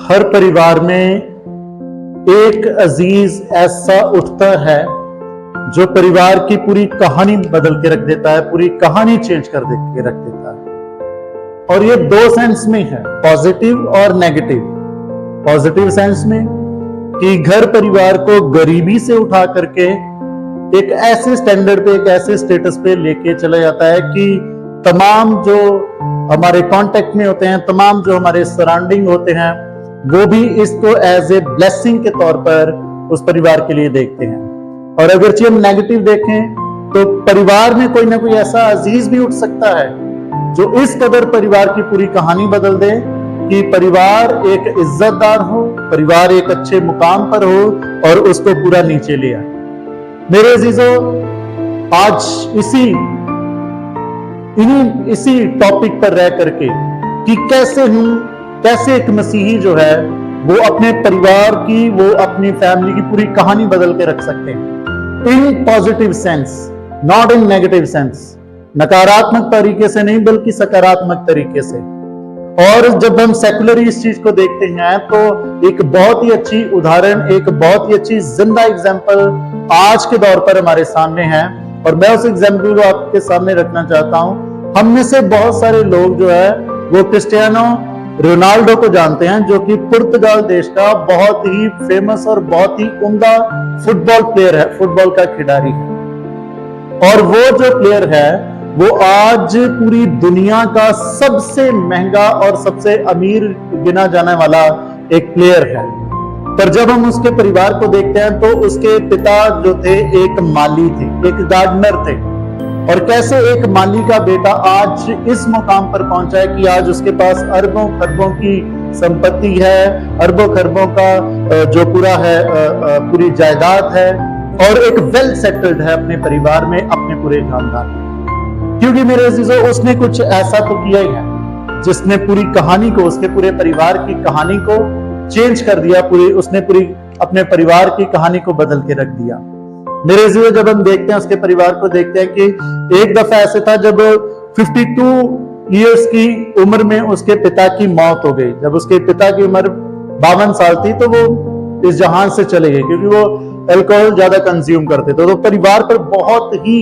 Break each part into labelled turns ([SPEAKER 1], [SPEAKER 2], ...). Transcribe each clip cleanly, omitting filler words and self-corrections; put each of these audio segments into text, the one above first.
[SPEAKER 1] हर परिवार में एक अजीज ऐसा उठता है जो परिवार की पूरी कहानी बदल के रख देता है, पूरी कहानी चेंज कर के रख देता है। और ये दो सेंस में है, पॉजिटिव और नेगेटिव। पॉजिटिव सेंस में कि घर परिवार को गरीबी से उठा करके एक ऐसे स्टैंडर्ड पे, एक ऐसे स्टेटस पे लेके चला जाता है कि तमाम जो हमारे कांटेक्ट में होते हैं, तमाम जो हमारे सराउंडिंग होते हैं, वो भी इसको एज ए ब्लेसिंग के तौर पर उस परिवार के लिए देखते हैं। और अगर हम नेगेटिव देखें तो परिवार में कोई ना कोई ऐसा अजीज भी उठ सकता है जो इस कदर परिवार की पूरी कहानी बदल दे कि परिवार एक इज्जतदार हो, परिवार एक अच्छे मुकाम पर हो और उसको पूरा नीचे ले आए। मेरे अजीजों, आज इसी टॉपिक पर रह करके कि कैसे एक मसीही जो है वो अपने परिवार की, वो अपनी फैमिली की पूरी कहानी बदल के रख सकते हैं in positive sense, not in negative sense. नकारात्मक तरीके से नहीं बल्कि सकारात्मक तरीके से। और जब हम सेकुलर इस चीज को देखते हैं तो एक बहुत ही अच्छी उदाहरण, एक बहुत ही अच्छी जिंदा एग्जाम्पल आज के दौर पर हमारे सामने है और मैं उस एग्जाम्पल को आपके सामने रखना चाहता हूं। हम में से बहुत सारे लोग जो है वो क्रिस्टियानो रोनाल्डो को जानते हैं, जो कि पुर्तगाल देश का बहुत ही फेमस और बहुत ही उम्दा फुटबॉल प्लेयर है, फुटबॉल का खिलाड़ी है। और वो जो प्लेयर है वो आज पूरी दुनिया का सबसे महंगा और सबसे अमीर गिना जाने वाला एक प्लेयर है। पर जब हम उसके परिवार को देखते हैं तो उसके पिता जो थे एक माली थे, एक गार्डनर थे। और कैसे एक माली का बेटा आज इस मुकाम पर पहुंचा है कि आज उसके पास अरबों खरबों की संपत्ति है, अरबों खरबों का जो पूरा है पूरी जायदाद है और एक वेल सेटल्ड है अपने परिवार में, अपने पूरे खानदान में। क्योंकि मेरे अजीजों, उसने कुछ ऐसा तो किया ही है जिसने पूरी कहानी को, उसके पूरे परिवार की कहानी को चेंज कर दिया। उसने पूरी अपने परिवार की कहानी को बदल के रख दिया। मेरे अजीजों, जब हम देखते हैं उसके परिवार को, देखते हैं कि एक दफा ऐसे था जब 52 इयर्स की उम्र में उसके पिता की मौत हो गई। जब उसके पिता की उम्र 52 साल थी तो वो इस जहान से चले गए क्योंकि वो अल्कोहल ज्यादा कंज्यूम करते थे। तो परिवार पर बहुत ही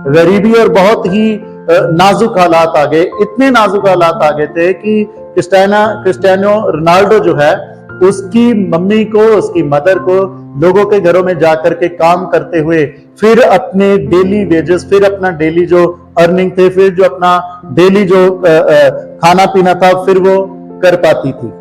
[SPEAKER 1] गरीबी और बहुत ही नाजुक हालात आ गए। इतने नाजुक हालात आ गए थे कि क्रिस्टियानो रोनाल्डो जो है उसकी मम्मी को, उसकी मदर को लोगों के घरों में जाकर के काम करते हुए फिर अपने डेली वेजेस, फिर अपना डेली जो अर्निंग थे, फिर जो अपना डेली जो खाना पीना था, फिर वो कर पाती थी।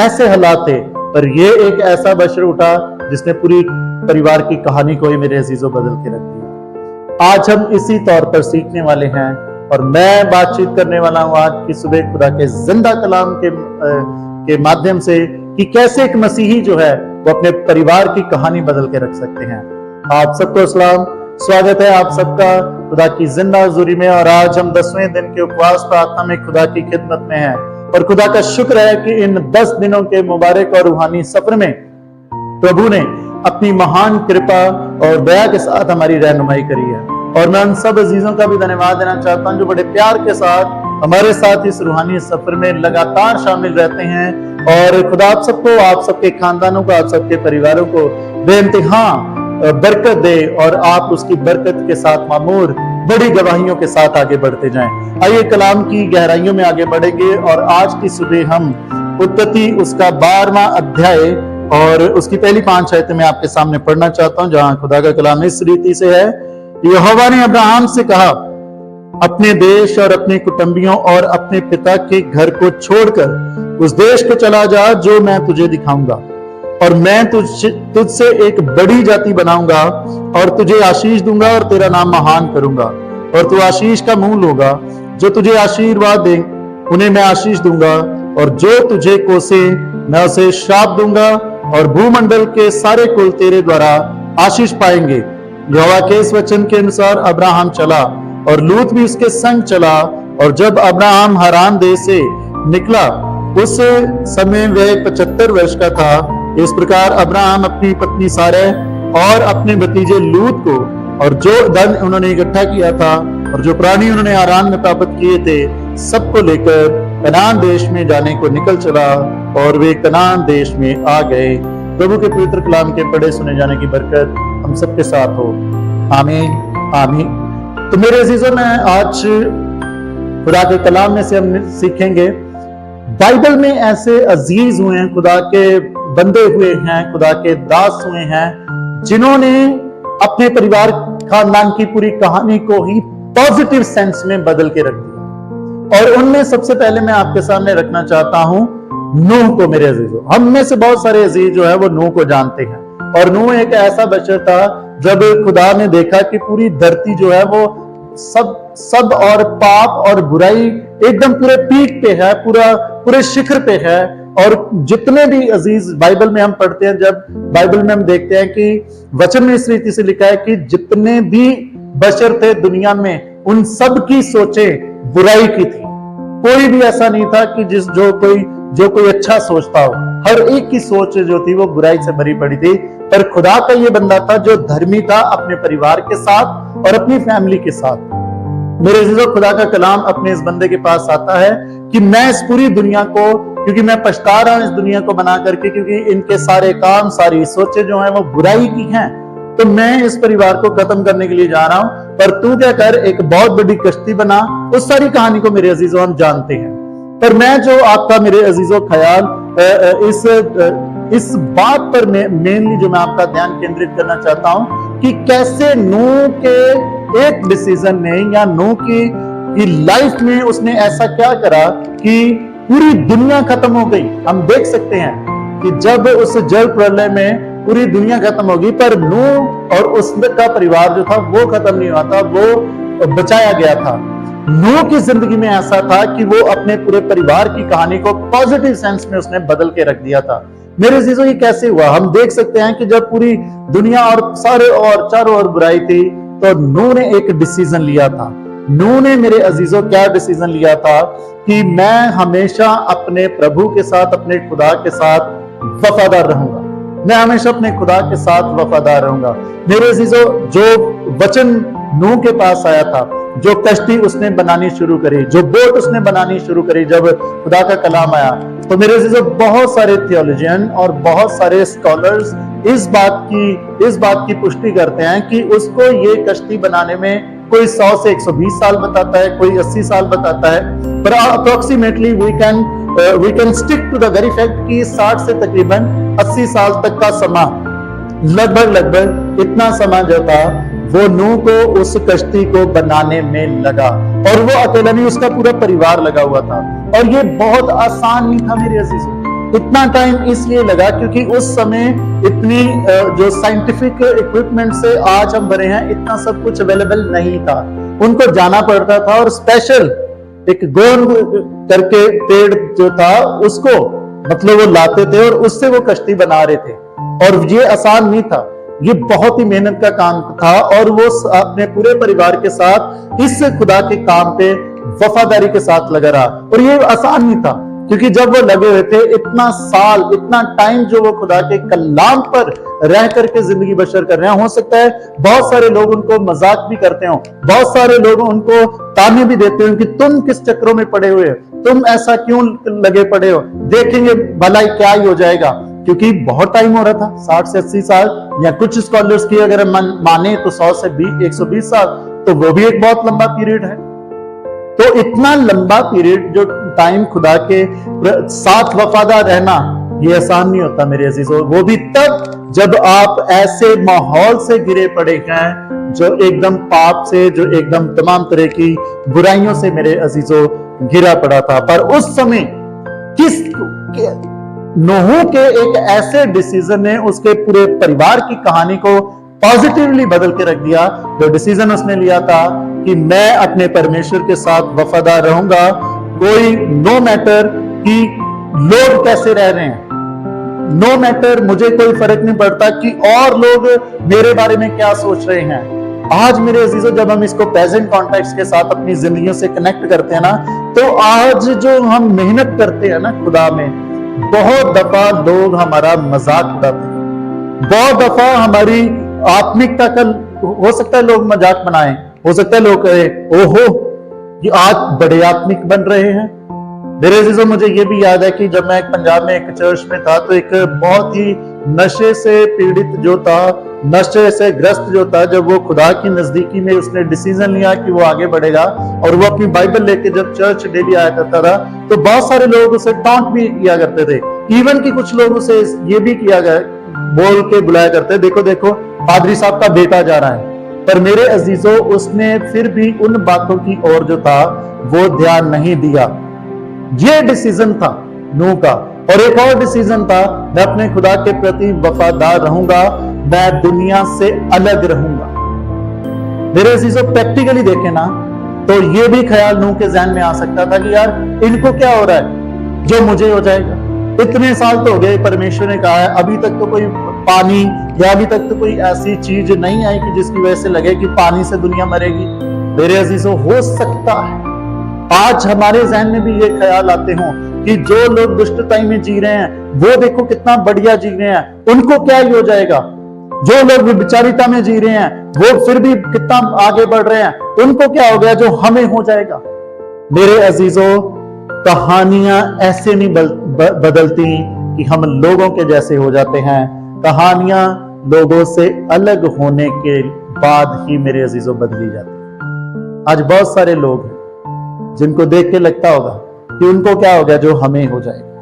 [SPEAKER 1] ऐसे हालात थे। पर ये एक ऐसा बशर उठा जिसने पूरी परिवार की कहानी को ही मेरे अजीजों बदल के रख दिया। आज हम इसी तौर पर सीखने वाले हैं और मैं बातचीत करने वाला हूं आज की सुबह खुदा के जिंदा कलाम के माध्यम से कि कैसे एक मसीही जो है वो अपने परिवार की कहानी बदल के रख सकते हैं। आप सबको सलाम, स्वागत है आप सबका खुदा की जिंदा हुजूरी में। और आज हम 10वें दिन के उपवास प्रार्थना में खुदा की खिदमत में हैं और खुदा का शुक्र है कि इन 10 दिनों के मुबारक और रूहानी सफर में प्रभु ने अपनी महान कृपा और दया के साथ हमारी रहनुमाई करी है। और मैं उन सब अजीजों का भी धन्यवाद देना चाहता हूं जो बड़े प्यार के साथ हमारे साथ इस रूहानी सफर में लगातार शामिल रहते हैं। और खुदा आप सबको, आप सबके खानदानों को, आप सबके परिवारों को बेइंतहा बरकत दे और आप उसकी बरकत के साथ मामूर बड़ी गवाहियों के साथ आगे बढ़ते जाएं। आइए कलाम की गहराइयों में आगे बढ़ेंगे और आज की सुबह हम उत्पत्ति उसका 12वां अध्याय और उसकी पहली 5 आयतें मैं आपके सामने पढ़ना चाहता हूं, जहां खुदा का कलाम इस रीति से है। यहोवा ने अब्राहम से कहा, अपने देश और अपने कुटुंबियों और अपने पिता के घर को छोड़कर उस देश को चला जा जो मैं तुझे दिखाऊंगा, और मैं तुझसे एक बड़ी जाति बनाऊंगा और तुझे आशीष दूंगा और तेरा नाम महान करूंगा और तू आशीष का मूल होगा। जो तुझे आशीर्वाद दे उन्हें मैं आशीष दूंगा और जो तुझे कोसे मैं उसे श्राप दूंगा और भूमंडल के सारे कुल तेरे द्वारा आशीष पाएंगे। यहोवा के इस वचन के अनुसार अब्राहम चला और लूत भी उसके संग चला। और जब अब्राहम हारान देश से निकला उस समय वह 75 वर्ष का था। इस प्रकार अब्राहम अपनी पत्नी सारै और अपने भतीजे लूत को और जो धन उन्होंने इकट्ठा किया था और जो प्राणी उन्होंने हारान में प्राप्त किए थे सबको लेकर कनान देश में जाने को निकल चला और वे कनान देश में आ गए। प्रभु के पवित्र कलाम के पढ़े सुने जाने की बरकत हम सबके साथ हो। आमीन आमीन। तो मेरे अजीजों में आज खुदा के कलाम में से हम सीखेंगे, बाइबल में ऐसे अजीज हुए हैं, खुदा के बंदे हुए हैं, खुदा के दास हुए हैं, जिन्होंने अपने परिवार खानदान की पूरी कहानी को ही पॉजिटिव सेंस में बदल के रख दिया। और उनमें सबसे पहले मैं आपके सामने रखना चाहता हूं नूह को। मेरे अजीजों, हम में से बहुत सारे अजीज जो है वो नूह को जानते हैं। और नूह एक ऐसा बशर था जब खुदा ने देखा कि पूरी धरती जो है वो सब और पाप और बुराई एकदम पूरे पीक पे है, पूरे शिखर पे है। और जितने भी अजीज बाइबल में हम पढ़ते हैं, जब बाइबल में हम देखते हैं कि वचन में इस रीति से लिखा है कि जितने भी बशर थे दुनिया में, उन सब की सोचें बुराई की थी। कोई भी ऐसा नहीं था कि जो कोई अच्छा सोचता हो। हर एक की सोच जो थी वो बुराई से भरी पड़ी थी। पर खुदा का ये बंदा था जो धर्मी था अपने परिवार के साथ और अपनी फैमिली के साथ। मेरे अजीजों, खुदा का कलाम अपने इस बंदे के पास आता है कि मैं इस पूरी दुनिया को, क्योंकि मैं पछता रहा हूं इस दुनिया को बना करके, क्योंकि इनके सारे काम, सारी सोचे जो है वो बुराई की हैं, तो मैं इस परिवार को खत्म करने के लिए जा रहा हूं। पर तू क्या कर, एक बहुत बड़ी कश्ती बना। उस सारी कहानी को मेरे अजीजों हम जानते हैं। पर मैं जो आपका मेरे अजीजों ख्याल इस बात पर मेनली जो मैं आपका ध्यान केंद्रित करना चाहता हूं कि कैसे नूह के एक डिसीजन ने या नूह की लाइफ में उसने ऐसा क्या करा कि पूरी दुनिया खत्म हो गई। हम देख सकते हैं कि जब उस जल प्रलय में पूरी दुनिया खत्म होगी, पर नूह और उसका परिवार जो था वो खत्म नहीं हुआ था, वो बचाया गया था। नूह की जिंदगी में ऐसा था कि वो अपने पूरे परिवार की कहानी को पॉजिटिव सेंस में उसने बदल के रख दिया था। मेरे अजीजों, ये कैसे हुआ? हम देख सकते हैं कि जब पूरी दुनिया और सारे और चारों ओर बुराई थी, तो नूह ने एक डिसीजन लिया था। नूह ने मेरे अजीजों क्या डिसीजन लिया था कि मैं हमेशा अपने प्रभु के साथ, अपने खुदा के साथ वफादार रहूंगा। मैं हमेशा अपने खुदा के साथ वफादार रहूंगा। मेरे अजीजों, जो वचन नूह के पास आया था, जो कश्ती उसने बनानी शुरू करी, जो बोट उसने बनानी शुरू करी, जब खुदा का कलाम आया, तो मेरे अजीजों बहुत सारे थियोलॉजियन और बहुत सारे स्कॉलर्स इस बात की पुष्टि करते हैं कि उसको ये कश्ती बनाने में कोई 100 से 120 साल बताता है, कोई 80 साल बताता है, पर approximately we can stick to the very fact कि 60 से तकरीबन 80 साल तक का समा, लगभग इतना समय जो था वो नूह को उस कश्ती को बनाने में लगा। और वो अकेला नहीं, उसका पूरा परिवार लगा हुआ था। और ये बहुत आसान नहीं था मेरे अजीजों। इतना टाइम इसलिए लगा क्योंकि उस समय इतनी जो साइंटिफिक इक्विपमेंट से आज हम बने हैं, इतना सब कुछ अवेलेबल नहीं था। उनको जाना पड़ता था और स्पेशल एक गोंद करके पेड़ जो था उसको मतलब वो लाते थे और उससे वो कश्ती बना रहे थे। और ये आसान नहीं था, ये बहुत ही मेहनत का काम था। और वो अपने पूरे परिवार के साथ इस खुदा के काम पे वफादारी के साथ लगा रहा। और ये आसान नहीं था क्योंकि जब वो लगे हुए थे इतना साल, इतना टाइम जो वो खुदा के कलाम पर रह करके जिंदगी बसर कर रहे हैं, हो सकता है बहुत सारे लोग उनको मजाक भी करते हो, बहुत सारे लोग उनको ताने भी देते हो कि तुम किस चक्रों में पड़े हुए हो, तुम ऐसा क्यों लगे पड़े हो, देखेंगे भलाई क्या ही हो जाएगा। क्योंकि बहुत टाइम हो रहा था, 60 से 80 साल, या कुछ स्कॉलर्स की अगर माने तो 100 से 120 साल, तो वो भी एक बहुत लंबा पीरियड है। तो इतना लंबा पीरियड जो टाइम खुदा के साथ वफादार रहना, ये आसान नहीं होता मेरे अजीजों। वो भी तब जब आप ऐसे माहौल से घिरे पड़े हैं जो एकदम पाप से, जो एकदम तमाम तरह की बुराइयों से मेरे अजीजों घिरा पड़ा था। पर उस समय नूह के एक ऐसे डिसीजन ने उसके पूरे परिवार की कहानी को पॉजिटिवली बदल के रख दिया। जो डिसीजन उसने लिया था कि मैं अपने परमेश्वर के साथ वफादार रहूंगा, कोई नो मैटर कि लोग कैसे रह रहे हैं, नो मैटर, मुझे कोई फर्क नहीं पड़ता कि और लोग मेरे बारे में क्या सोच रहे हैं। आज मेरे अजीजों, जब हम इसको प्रेजेंट कॉन्टेक्स्ट के साथ अपनी जिंदगियों से कनेक्ट करते हैं ना, तो आज जो हम मेहनत करते हैं ना खुदा में, बहुत दफा लोग हमारा मजाक उड़ाते हैं, बहुत दफा हमारी आत्मिकता का हो सकता है लोग मजाक बनाएं, हो सकता है लोग कहे ओहो ये आज बड़े आत्मिक बन रहे हैं, मेरे अजीजों, मुझे ये भी याद है कि जब मैं पंजाब में एक चर्च में था, तो एक बहुत ही नशे से पीड़ित जो था, नशे से ग्रस्त जो था, जब वो खुदा की नजदीकी में उसने डिसीजन लिया कि वो आगे बढ़ेगा और वो अपनी बाइबल लेके जब चर्च डेली आया करता था, तो बहुत सारे लोग उसे टॉन्ट भी किया करते थे। इवन कि कुछ लोग उसे ये भी किया गया, बोल के बुलाया करते, देखो देखो पादरी साहब का बेटा जा रहा है। पर मेरे अजीजों, उसने फिर भी उन बातों की ओर जो था वो ध्यान नहीं दिया। ये डिसीजन था नूह का। और एक और डिसीजन था, मैं अपने खुदा के प्रति वफादार रहूंगा, मैं दुनिया से अलग रहूंगा। मेरे अजीजों, प्रैक्टिकली देखें ना, तो ये भी ख्याल नूह के जहन में आ सकता था कि यार इनको क्या हो रहा है, जो मुझे हो जाएगा। इतने साल तो हो गए, परमेश्वर ने कहा है, अभी तक तो कोई पानी या अभी तक तो कोई ऐसी चीज नहीं आई कि जिसकी वजह से लगे कि पानी से दुनिया मरेगी। मेरे अजीजों, हो सकता है आज हमारे जहन में भी ये ख्याल आते हों कि जो लोग दुष्टताई में जी रहे हैं वो देखो कितना बढ़िया जी रहे हैं, उनको क्या ही हो जाएगा। जो लोग विचारिता में जी रहे हैं वो फिर भी कितना आगे बढ़ रहे हैं, उनको क्या हो गया जो हमें हो जाएगा। मेरे अजीजों, कहानियां ऐसे नहीं बदलती कि हम लोगों के जैसे हो जाते हैं। कहानियां लोगों से अलग होने के बाद ही मेरे अजीजों बदली जाती है। आज बहुत सारे लोग हैं जिनको देख के लगता होगा कि उनको क्या हो गया जो हमें हो जाएगा।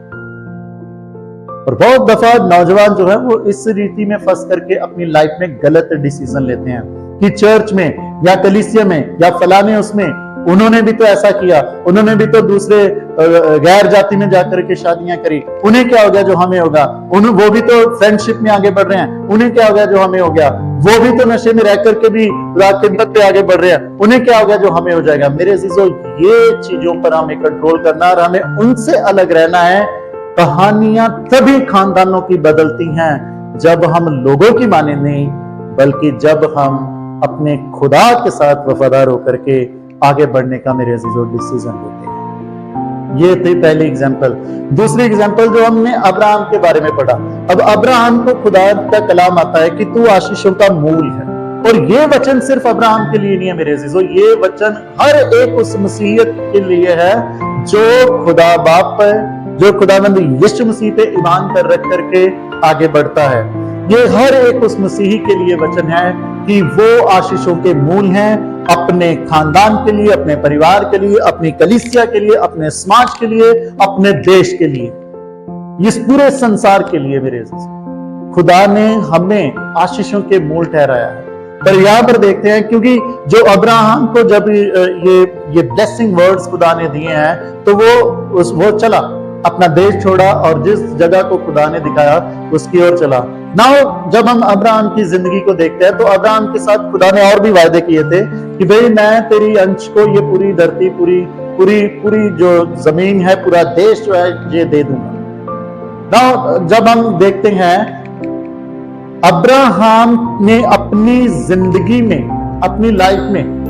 [SPEAKER 1] और बहुत दफा नौजवान जो है वो इस रीति में फंस करके अपनी लाइफ में गलत डिसीजन लेते हैं कि चर्च में या कलीसिया में या फलाने उसमें उन्होंने भी तो ऐसा किया, उन्होंने भी तो दूसरे गैर जाति में जाकर के शादियां करी, उन्हें क्या हो गया जो हमें होगा। वो भी तो फ्रेंडशिप में आगे बढ़ रहे हैं, उन्हें क्या हो गया जो हमें हो गया। वो भी तो नशे में रह करके भी खिदमत पे आगे बढ़ रहे हैं, उन्हें क्या हो गया जो हमें हो जाएगा। मेरे अजीजों, ये चीजों पर हमें कंट्रोल करना और हमें उनसे अलग रहना है। कहानियां तभी खानदानों की बदलती हैं जब हम लोगों की माने नहीं, बल्कि जब हम अपने खुदा के साथ वफादार होकर के आगे बढ़ने का मेरे अजीजों डिसीजन लेते हैं। ये थी पहली एग्जांपल। दूसरी एग्जांपल जो हमने अब्राहम के बारे में पढ़ा। अब अब्राहम को खुदा का कलाम आता है कि तू आशीषों का मूल है। और ये वचन सिर्फ अब्राहम के लिए नहीं है मेरे अजीजों, ये वचन हर एक उस मसीहियत के लिए है जो खुदा बाप पर, जो खुदावंद यीशु मसीह पे ईमान कर रख करके आगे बढ़ता है। ये हर एक उस मसीही के लिए वचन है कि वो आशीषों के मूल हैं, अपने खानदान के लिए, अपने परिवार के लिए, अपनी कलीसिया के लिए, अपने समाज के लिए, अपने देश के लिए, इस पूरे संसार के लिए। मेरे खुदा ने हमें आशीषों के मूल ठहराया है। पर यहां पर देखते हैं, क्योंकि जो अब्राहम को जब ये ब्लेसिंग वर्ड्स खुदा ने दिए हैं, तो वो चला, अपना देश छोड़ा और जिस जगह को खुदा ने दिखाया उसकी ओर चला। नाउ जब हम अब्राहम की जिंदगी को देखते हैं, तो अब्राहम के साथ खुदा ने और भी वायदे किए थे कि भाई मैं तेरी अंश को ये पूरी धरती, पूरी जो जमीन है, पूरा देश जो है ये दे दूंगा। नाउ जब हम देखते हैं अब्राहम ने अपनी जिंदगी में, अपनी लाइफ में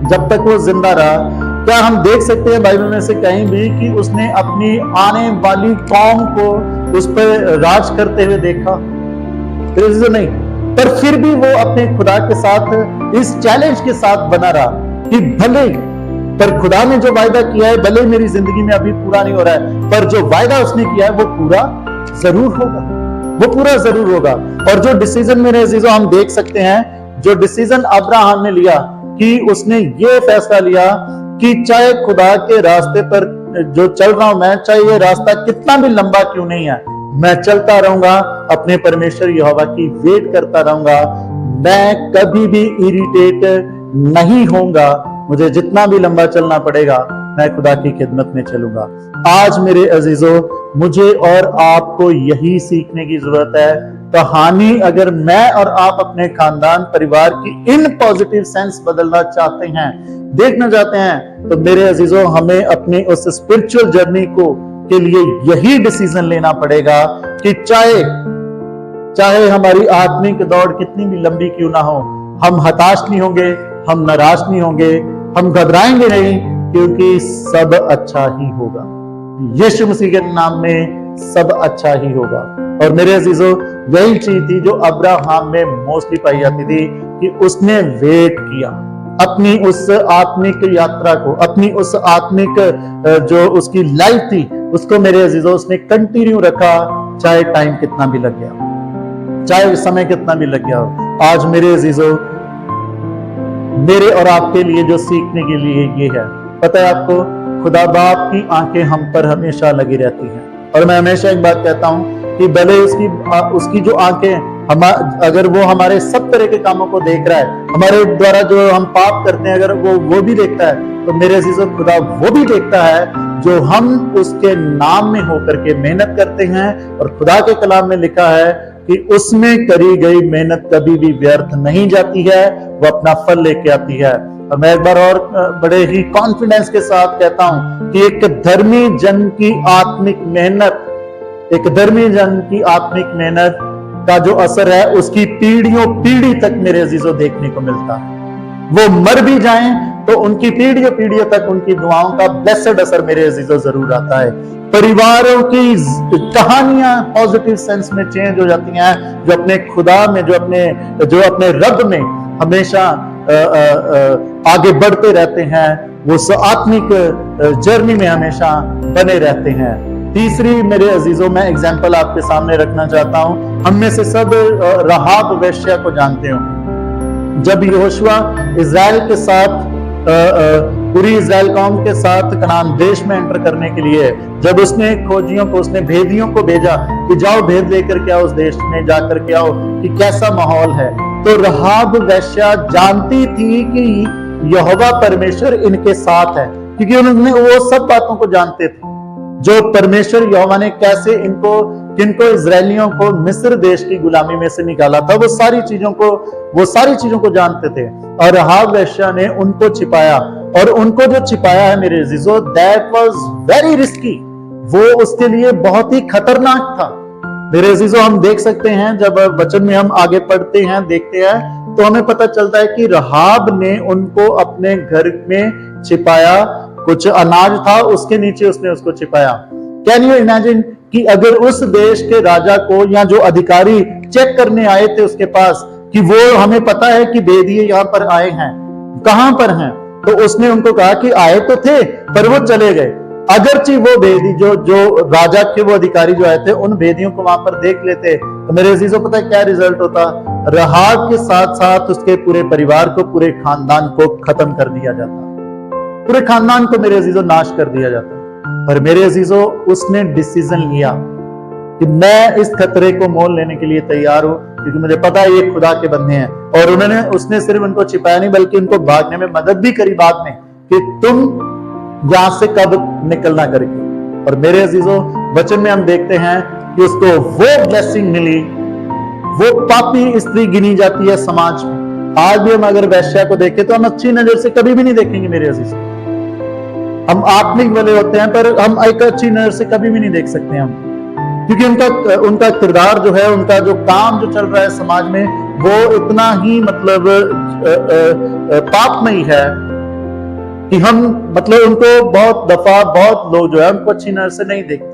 [SPEAKER 1] जब तक वो जिंदा रहा, क्या हम देख सकते हैं बाइबल में से कहीं भी कि उसने अपनी आने वाली कौम को उस पर राज करते हुए देखा? नहीं। पर फिर भी वो अपने खुदा के साथ इस चैलेंज के साथ बना रहा कि भले, पर खुदा ने जो वायदा किया है भले मेरी जिंदगी में अभी पूरा नहीं हो रहा है, पर जो वायदा उसने किया है वो पूरा जरूर होगा, वो पूरा जरूर होगा। और जो डिसीजन मेरे अजीजों हम देख सकते हैं, जो डिसीजन अब्राहम ने लिया कि उसने ये फैसला लिया कि चाहे खुदा के रास्ते पर जो चल रहा हूं मैं, चाहे ये रास्ता कितना भी लंबा क्यों नहीं है, मैं चलता रहूंगा, अपने परमेश्वर यहोवा की वेट करता रहूंगा, मैं कभी भी इरिटेट नहीं होऊंगा, मुझे जितना भी लंबा चलना पड़ेगा मैं खुदा की खिदमत में चलूंगा। आज मेरे अजीजों, मुझे और आपको यही सीखने की जरूरत है। कहानी अगर मैं और आप अपने खानदान, परिवार की इन पॉजिटिव सेंस बदलना चाहते हैं, देखना चाहते हैं, तो मेरे अजीजों हमें अपनी उस स्पिरिचुअल जर्नी को के लिए यही डिसीजन लेना पड़ेगा कि चाहे हमारी आत्मिक दौड़ कितनी भी लंबी क्यों ना हो, हम हताश नहीं होंगे, हम नाराज नहीं होंगे, हम घबराएंगे नहीं, क्योंकि सब अच्छा ही होगा। यीशु मसीह के नाम में सब अच्छा ही होगा। और मेरे अजीजों, यही चीज थी जो अब्राहम में मोस्टली पाई जाती थी कि उसने वेट किया। अपनी उस आत्मिक यात्रा को, अपनी उस आत्मिक जो उसकी लाइफ थी, उसको मेरे अजीजों उसने कंटिन्यू रखा, चाहे टाइम कितना भी लग गया, चाहे समय कितना भी लग गया हो। आज मेरे अजीजों, मेरे और आपके लिए जो सीखने के लिए ये है, पता है आपको, खुदा बाप की आंखें हम पर हमेशा लगी रहती हैं। और मैं हमेशा एक बात कहता हूं कि भले उसकी जो आंखें अगर वो हमारे सब तरह के कामों को देख रहा है, हमारे द्वारा जो हम पाप करते हैं, अगर वो भी देखता है, तो मेरे अजीजों खुदा वो भी देखता है जो हम उसके नाम में होकर के मेहनत करते हैं। और खुदा के कलाम में लिखा है कि उसमें करी गई मेहनत कभी भी व्यर्थ नहीं जाती है, वो अपना फल लेके आती है। और मैं एक बार और बड़े ही कॉन्फिडेंस के साथ कहता हूं कि एक धर्मी जन की आत्मिक मेहनत, एक धर्मी जन की आत्मिक मेहनत का जो असर है, उसकी पीढ़ियों पीढ़ी तक मेरे अजीजों देखने को मिलता है। वो मर भी जाएं तो उनकी पीढ़ियों पीढ़ियों तक उनकी दुआओं का ब्लेस्ड असर मेरे अजीजों जरूर आता है। परिवारों की कहानियां पॉजिटिव सेंस में चेंज हो जाती हैं, जो अपने खुदा में, जो अपने रब में हमेशा आगे बढ़ते रहते हैं, वो आत्मिक जर्नी में हमेशा बने रहते हैं। तीसरी मेरे अजीजों, मैं एग्जाम्पल आपके सामने रखना चाहता हूं। हम में से सब रहाब वेश्या को जानते हो। जब यहोशुआ इज़राइल के साथ पूरी इज़राइल कौम के साथ कनान देश में एंटर करने के लिए, जब उसने खोजियों को, उसने भेदियों को भेजा कि जाओ भेद लेकर के आओ, उस देश में जाकर के आओ कि कैसा माहौल है, तो रहाब वेश्या जानती थी कि यहोवा परमेश्वर इनके साथ है, क्योंकि उन्होंने वो सब बातों को जानते थे जो परमेश्वर यहोवा ने कैसे किनको इजरायलियों को मिस्र देश की गुलामी में से निकाला था, वो सारी चीजों को जानते थे। और रहाब वेश्या ने उनको छिपाया, और उनको जो छिपाया है मेरे अजीजों, दैट वाज वेरी रिस्की। वो उसके लिए बहुत ही खतरनाक था। मेरे अजीजों, हम देख सकते हैं, जब वचन में हम आगे पढ़ते हैं, देखते हैं, तो हमें पता चलता है कि रहाब ने उनको अपने घर में छिपाया। कुछ अनाज था, उसके नीचे उसने उसको छिपाया। कैन यू इमेजिन कि अगर उस देश के राजा को, या जो अधिकारी चेक करने आए थे उसके पास, कि वो हमें पता है कि भेदिए यहाँ पर आए हैं, कहां पर हैं, तो उसने उनको कहा कि आए तो थे पर वो चले गए। अगरचे वो भेदी जो राजा के वो अधिकारी जो आए थे, उन भेदियों को वहां पर देख लेते, तो मेरे अजीजों पता है क्या रिजल्ट होता? रहाब के साथ साथ उसके पूरे परिवार को, पूरे खानदान को खत्म कर दिया जाता, पूरे खानदान को मेरे अजीजों नाश कर दिया जाता। पर मेरे अजीजों, उसने डिसीजन लिया कि मैं इस खतरे को मोल लेने के लिए तैयार हूं, क्योंकि मुझे पता है ये खुदा के बंदे हैं। और उसने सिर्फ उनको छिपाया नहीं, बल्कि उनको भागने में मदद भी करी बाद में, कि तुम यहां से कब निकलना करके। और मेरे अजीजों, वचन में हम देखते हैं कि उसको वो ब्लेसिंग मिली, वो पापी स्त्री गिनी जाती है समाज में। आज भी हम अगर वेश्या को देखें तो हम अच्छी नजर से कभी भी नहीं देखेंगे मेरे अजीजों। हम आत्मिक वाले होते हैं, पर हम एक अच्छी नजर से कभी भी नहीं देख सकते हम, क्योंकि उनका किरदार जो है, उनका जो काम जो चल रहा है समाज में, वो इतना ही मतलब पापमयी है कि हम उनको बहुत दफा बहुत लोग जो है उनको अच्छी नजर से नहीं देखते।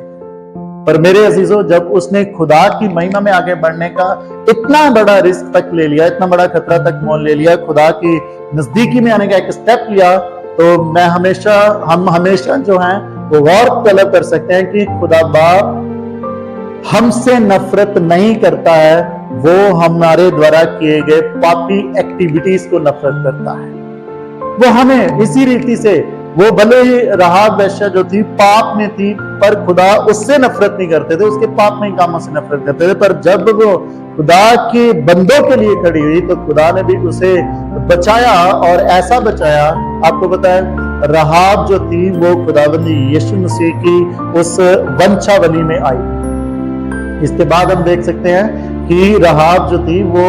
[SPEAKER 1] पर मेरे अजीजों, जब उसने खुदा की महिमा में आगे बढ़ने का इतना बड़ा रिस्क तक ले लिया, इतना बड़ा खतरा तक मोल ले लिया, खुदा की नजदीकी में आने का एक स्टेप लिया, तो हम हमेशा जो हैं वो गौर तलब कर सकते हैं कि खुदा बाप हमसे नफरत नहीं करता है, वो हमारे द्वारा किए गए पापी एक्टिविटीज को नफरत करता है। वो हमें इसी रीति से, वो भले ही रहाब वेश्या जो थी पाप में थी, पर खुदा उससे नफरत नहीं करते थे, उसके पाप में कामों से नफरत करते थे। पर जब वो खुदा के बंदों के लिए खड़ी हुई, तो खुदा ने भी उसे बचाया, और ऐसा बचाया, आपको पता है रहाब जो थी वो खुदावंदी यीशु मसीह की उस वंशावली में आई। इसके बाद हम देख सकते हैं कि रहाब जो थी वो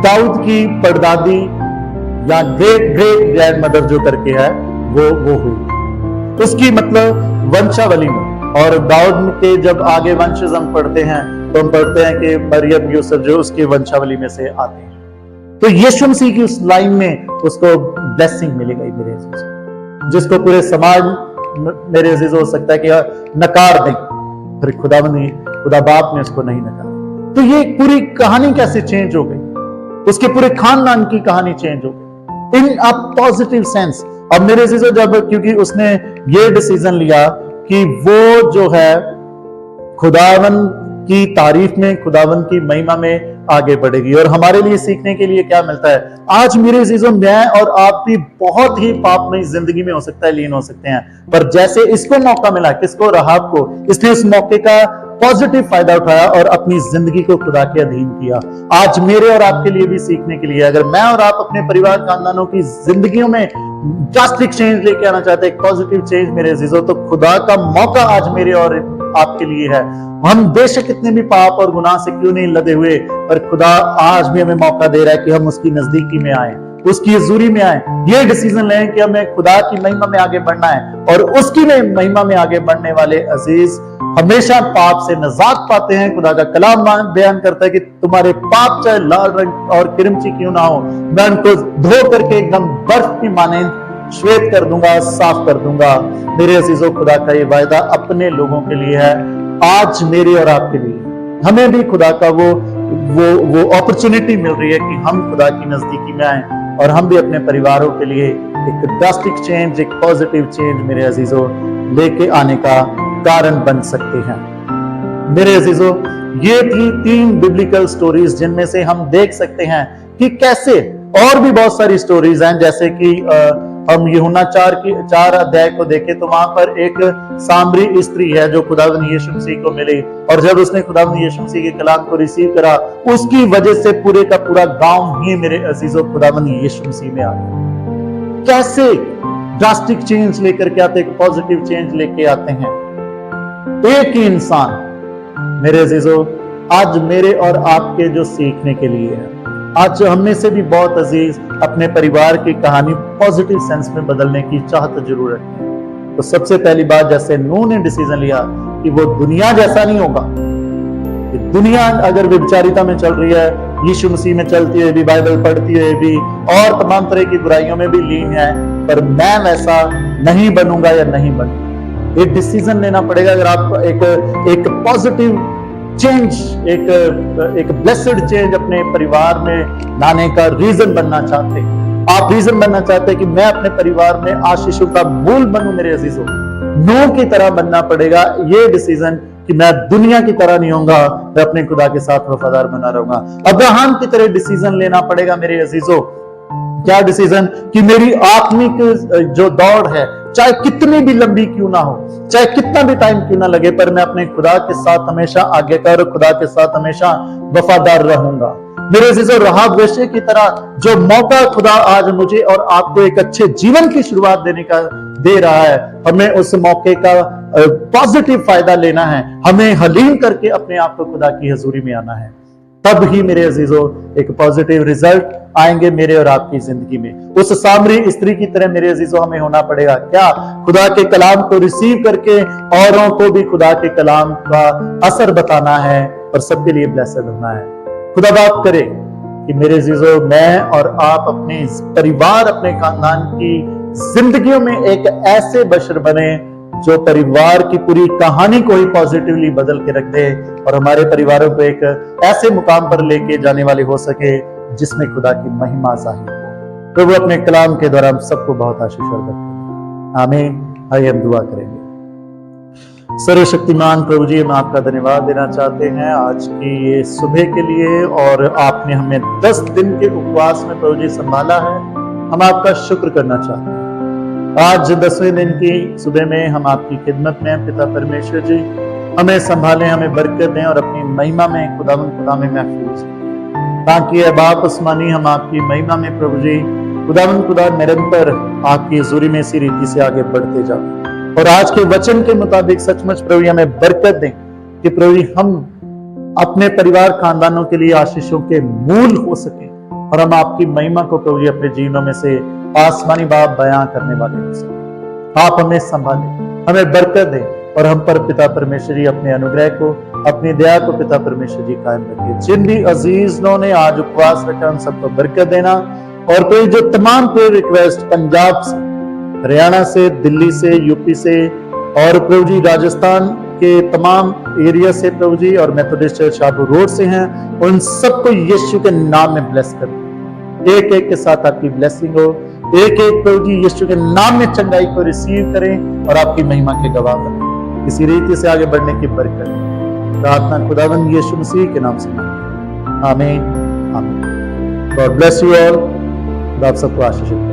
[SPEAKER 1] दाऊद की परदादी या ग्रेट ग्रेट ग्रैंड मदर जो करके है, वो हुई उसकी वंशावली में। और दाऊद के जब आगे वंशज हम पढ़ते हैं, तो हम पढ़ते हैं कि मरियम यूसुफ जो उसकी वंशावली में से आते हैं। तो यीशु मसीह की उस लाइन में उसको ब्लेसिंग मिली गई मेरे अजीजों, जिसको पूरे समाज मेरे अजीजों हो सकता है कि नकार दें, फिर खुदा बाप ने उसको नहीं नकारा। तो ये पूरी कहानी कैसे चेंज हो गई? उसके पूरे खानदान की कहानी चेंज हो गई इन अ पॉजिटिव सेंस। अब मेरे अजीजों, जब क्योंकि उसने ये डिसीजन लिया कि वो जो है खुदावन की तारीफ में, खुदावन की महिमा में आगे बढ़ेगी। और हमारे लिए सीखने के लिए क्या मिलता है? आज मेरे अजीजों, मैं और आप भी बहुत ही पापमय जिंदगी में हो सकता है लीन हो सकते हैं, पर जैसे इसको मौका मिला, किसको? राहाब को, इसने उस मौके का पॉजिटिव फायदा उठाया और अपनी जिंदगी को खुदा के अधीन किया। आज मेरे और आपके लिए भी सीखने के लिए, अगर मैं और आप अपने परिवार खानदानों की जिंदगियों में ड्रास्टिक चेंज लेके आना चाहते हैं, एक पॉजिटिव चेंज मेरे अजीजों, तो खुदा का मौका आज मेरे और आपके लिए है। हम बेशक कितने भी पाप और गुनाह से क्यों नहीं लदे हुए, पर खुदा आज भी हमें मौका दे रहा है कि हम उसकी नजदीकी में आए, उसकी हजूरी में आए, ये डिसीजन लें कि हमें खुदा की महिमा में आगे बढ़ना है। और उसकी महिमा में आगे बढ़ने वाले अजीज हमेशा पाप से निजात पाते हैं। खुदा का कलाम बयान करता है कि तुम्हारे पाप चाहे लाल रंग और किरमची क्यों ना हो, मैं उनको धो करके एकदम बर्फ की मानेंद श्वेत कर दूंगा, साफ कर दूंगा। मेरे अजीजों, खुदा का ये वायदा अपने लोगों के लिए है, आज मेरे और आपके लिए। हमें भी खुदा का वो अपॉर्चुनिटी मिल रही है कि हम खुदा की नजदीकी में आए और हम भी अपने परिवारों के लिए एक ड्रास्टिक चेंज, एक पॉजिटिव चेंज मेरे अजीजों लेके आने का कारण बन सकते हैं। मेरे अजीजों, ये थी 3 बिब्लिकल स्टोरीज जिनमें से हम देख सकते हैं कि कैसे, और भी बहुत सारी स्टोरीज हैं, जैसे कि हम यूहन्ना 4 अध्याय को देखें तो वहां पर एक सामरी स्त्री है जो खुदावन यीशु मसीह को मिली, और जब उसने खुदावन यीशु मसीह के कलाम को रिसीव करा, उसकी वजह से पूरे का पूरा गांव ही मेरे अजीजों खुदावन यीशु मसीह में आ गया। कैसे ड्रास्टिक चेंज लेकर के आते, एक पॉजिटिव चेंज लेके आते हैं एक ही इंसान। मेरे अजीजों, आज मेरे और आपके जो सीखने के लिए है, आज हमें से भी बहुत अजीज अपने परिवार की कहानी पॉजिटिव सेंस में बदलने की चाहत जरूरत है। तो सबसे पहली बात, जैसे नूह ने डिसीजन लिया कि वो दुनिया जैसा नहीं होगा, कि दुनिया अगर व्यभिचारिता में चल रही है, यीशु मसीह में चलती हुई भी, बाइबल पढ़ती हुई भी, और तमाम तरह की बुराइयों में भी लीन है, पर मैं वैसा नहीं बनूंगा या नहीं बनूंगा। एक डिसीजन लेना पड़ेगा। अगर आप एक पॉजिटिव चेंज, एक ब्लेस्ड चेंज अपने परिवार में लाने का रीजन बनना चाहते हैं, आप रीजन बनना चाहते हैं कि मैं अपने परिवार में आशीषों का मूल बनूं, मेरे अजीजों, नूह की तरह बनना पड़ेगा ये डिसीजन कि मैं दुनिया की तरह नहीं होऊंगा, मैं अपने खुदा के साथ वफादार बना रहूंगा। अब्राहम की तरह डिसीजन लेना पड़ेगा मेरे अजीजों। क्या डिसीजन? कि मेरी आत्मिक जो दौड़ है, चाहे कितनी भी लंबी क्यों ना हो, चाहे कितना भी टाइम क्यों ना लगे, पर मैं अपने खुदा के साथ हमेशा आज्ञाकार, खुदा के साथ हमेशा वफादार रहूंगा। मेरे अजीजों, राहाब वेश्या की तरह जो मौका खुदा आज मुझे और आपको एक अच्छे जीवन की शुरुआत देने का दे रहा है, हमें उस मौके का पॉजिटिव फायदा लेना है। हमें हलीम करके अपने आप को खुदा की हजूरी में आना है, तब ही मेरे अजीजों एक पॉजिटिव रिजल्ट आएंगे मेरे और आपकी जिंदगी में। उस सामरी स्त्री की तरह मेरे अजीजों हमें होना पड़ेगा। क्या? खुदा के कलाम को रिसीव करके औरों को भी खुदा के कलाम का असर बताना है और सबके लिए ब्लेस्ड होना है। खुदा बात करे कि मेरे अजीजों, मैं और आप अपने परिवार, अपने खानदान की जिंदगियों में एक ऐसे बशर बने जो परिवार की पूरी कहानी को ही पॉजिटिवली बदल के रख दे और हमारे परिवारों को एक ऐसे मुकाम पर लेके जाने वाले हो सके जिसमें खुदा की महिमा जाहिर हो। प्रभु अपने कलाम के द्वारा हम सबको बहुत आशीष बरकत। आमीन। आइए हम दुआ करेंगे। सर्वशक्तिमान प्रभु जी, हम आपका धन्यवाद देना चाहते हैं आज की ये सुबह के लिए, और आपने हमें 10 दिन के उपवास में प्रभु जी संभाला है। हम आपका शुक्र करना चाहते हैं। आज 10वें दिन की सुबह में हम आपकी खिदमत में, पिता परमेश्वर जी हमें संभालें, हमें बरकत दें और अपनी महिमा में खुदा में महफूज हैं, ताकि अब आप आसमानी हम आपकी महिमा में प्रभु जी खुदा निरंतर आपकी हजूरी में इसी रीति से आगे बढ़ते जाओ। और आज के वचन के मुताबिक सचमुच प्रभु हमें बरकत दें कि प्रभु हम अपने परिवार खानदानों के लिए आशीषों के मूल हो सके और हम आपकी महिमा को प्रभु जी अपने जीवनों में से आसमानी बाप बयां करने वाले हो सके। आप हमें संभालें, हमें बरकत दें और हम पर पिता परमेश्वर जी अपने अनुग्रह को, अपनी दया को पिता परमेश्वर जी कायम रखे। जिन भी अजीजों ने आज उपवास रखा उन सबको बरकत देना, और कोई जो तमाम प्रेयर रिक्वेस्ट पंजाब से, हरियाणा से, दिल्ली से, यूपी से और प्रभु जी राजस्थान के तमाम एरिया से प्रभु जी और मेथोडिस्ट चर्च शाहपुर रोड से हैं, उन सबको यीशु के नाम में ब्लेस कर, एक एक के साथ आपकी ब्लेसिंग हो, एक एक प्रभु जी यीशु के नाम में चंगाई को रिसीव करें और आपकी महिमा के गवाह बने, इसी रीति से आगे बढ़ने की बरकत। प्रार्थना खुदावंद यीशु मसीह के नाम से मांगते हैं, आमीन आमीन। God bless you all. खुदा आप सबको आशीष दे।